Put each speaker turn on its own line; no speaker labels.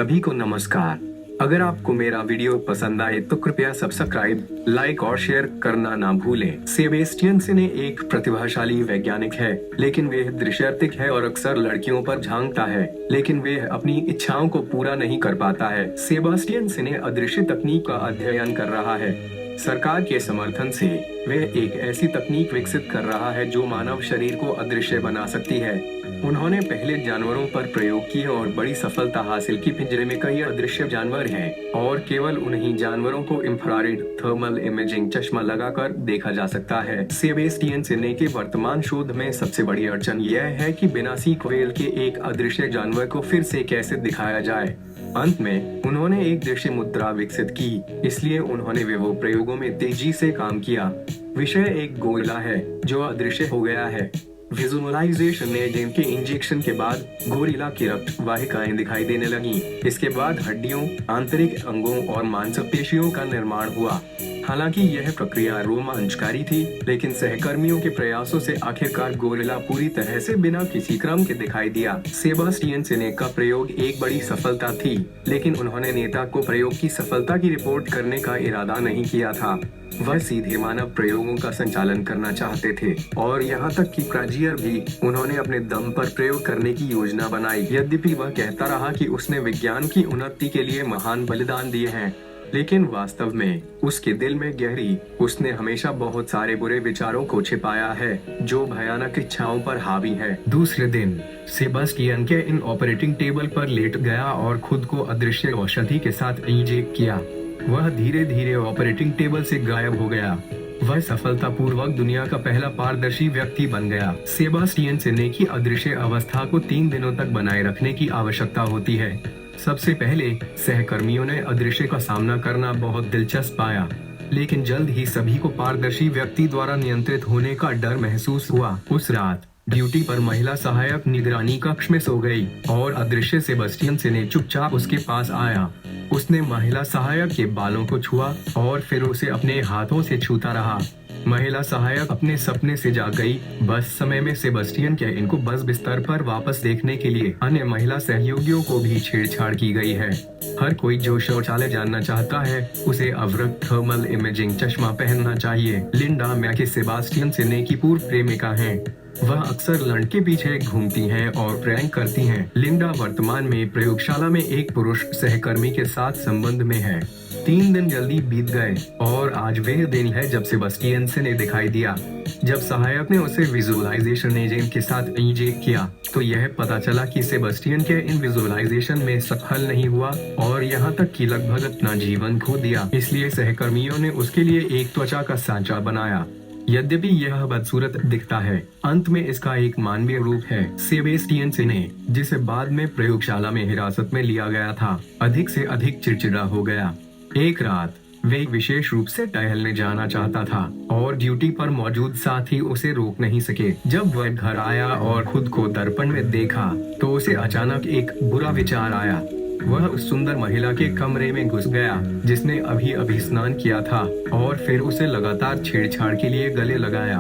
सभी को नमस्कार। अगर आपको मेरा वीडियो पसंद आए तो कृपया सब्सक्राइब, लाइक और शेयर करना ना भूलें। सेबेस्टियन सिने एक प्रतिभाशाली वैज्ञानिक है, लेकिन वह दृश्यार्थिक है और अक्सर लड़कियों पर झांकता है, लेकिन वह अपनी इच्छाओं को पूरा नहीं कर पाता है। सेबास्टियन सिने अदृश्य तकनीक का अध्ययन कर रहा है। सरकार के समर्थन से वह एक ऐसी तकनीक विकसित कर रहा है जो मानव शरीर को अदृश्य बना सकती है। उन्होंने पहले जानवरों पर प्रयोग किए और बड़ी सफलता हासिल की। पिंजरे में कई अदृश्य जानवर हैं और केवल उन्हीं जानवरों को इंफ्रारेड थर्मल इमेजिंग चश्मा लगाकर देखा जा सकता है। सेबेस्टियन सिने के वर्तमान शोध में सबसे बड़ी अड़चन यह है कि बिना सीक्वेल के एक अदृश्य जानवर को फिर से कैसे दिखाया जाए। अंत में उन्होंने एक दृश्य मुद्रा विकसित की, इसलिए उन्होंने विवो प्रयोगों में तेजी से काम किया। विषय एक गोरिल्ला है जो अदृश्य हो गया है। विजुअलाइजेशन एजेंट के इंजेक्शन के बाद गोरिल्ला की रक्त वाहिकाएं दिखाई देने लगी। इसके बाद हड्डियों, आंतरिक अंगों और मांसपेशियों का निर्माण हुआ। हालांकि यह प्रक्रिया रोमांचकारी थी, लेकिन सहकर्मियों के प्रयासों से आखिरकार गोरिल्ला पूरी तरह से बिना किसी क्रम के दिखाई दिया। सेबास्टियन सिने का प्रयोग एक बड़ी सफलता थी, लेकिन उन्होंने नेता को प्रयोग की सफलता की रिपोर्ट करने का इरादा नहीं किया था। वह सीधे मानव प्रयोगों का संचालन करना चाहते थे और यहाँ तक कि क्राजियर भी उन्होंने अपने दम पर प्रयोग करने की योजना बनाई। यद्यपि वह कहता रहा कि उसने विज्ञान की उन्नति के लिए महान बलिदान दिए हैं, लेकिन वास्तव में उसके दिल में गहरी उसने हमेशा बहुत सारे बुरे विचारों को छिपाया है जो भयानक इच्छाओं पर हावी है। दूसरे दिन सेबास्टियन के इन ऑपरेटिंग टेबल पर लेट गया और खुद को अदृश्य औषधि के साथ इंजेक्ट किया। वह धीरे धीरे ऑपरेटिंग टेबल से गायब हो गया। वह सफलतापूर्वक दुनिया का पहला पारदर्शी व्यक्ति बन गया। सेबास्टियन सिने की अदृश्य अवस्था को 3 दिनों तक बनाए रखने की आवश्यकता होती है। सबसे पहले सहकर्मियों ने अदृश्य का सामना करना बहुत दिलचस्प पाया, लेकिन जल्द ही सभी को पारदर्शी व्यक्ति द्वारा नियंत्रित होने का डर महसूस हुआ। उस रात ड्यूटी पर महिला सहायक निगरानी कक्ष में सो गई और अदृश्य सेबास्टियन सिने चुपचाप उसके पास आया। उसने महिला सहायक के बालों को छुआ और फिर उसे अपने हाथों से छूता रहा। महिला सहायक अपने सपने से जाग गई। बस समय में सेबास्टियन के इनको बस बिस्तर पर वापस देखने के लिए अन्य महिला सहयोगियों को भी छेड़छाड़ की गई है। हर कोई जो शौचालय जानना चाहता है उसे अवरक्त थर्मल इमेजिंग चश्मा पहनना चाहिए। लिंडा मैके सेबास्टियन सिने की पूर्व प्रेमिका हैं। वह अक्सर लड़के पीछे घूमती हैं और प्रैंक करती हैं। लिंडा वर्तमान में प्रयोगशाला में एक पुरुष सहकर्मी के साथ संबंध में है। 3 दिन जल्दी बीत गए और आज वह दिन है जब सेबास्टियन सिने दिखाई दिया। जब सहायक ने उसे विजुअलाइजेशन एजेंट के साथ इंजेक्ट किया तो यह पता चला कि सेबास्टियन के इन विजुअलाइजेशन में सफल नहीं हुआ और यहाँ तक कि लगभग अपना जीवन खो दिया। इसलिए सहकर्मियों ने उसके लिए एक त्वचा का सांचा बनाया। यद्यपि यह बदसूरत दिखता है, अंत में इसका एक मानवीय रूप है। सेबेस्टियन सिने, जिसे बाद में प्रयोगशाला में हिरासत में लिया गया था, अधिक से अधिक चिड़चिड़ा हो गया। एक रात वे विशेष रूप से टहलने जाना चाहता था और ड्यूटी पर मौजूद साथी उसे रोक नहीं सके। जब वह घर आया और खुद को दर्पण में देखा तो उसे अचानक एक बुरा विचार आया। वह उस सुंदर महिला के कमरे में घुस गया जिसने अभी अभी स्नान किया था और फिर उसे लगातार छेड़छाड़ के लिए गले लगाया।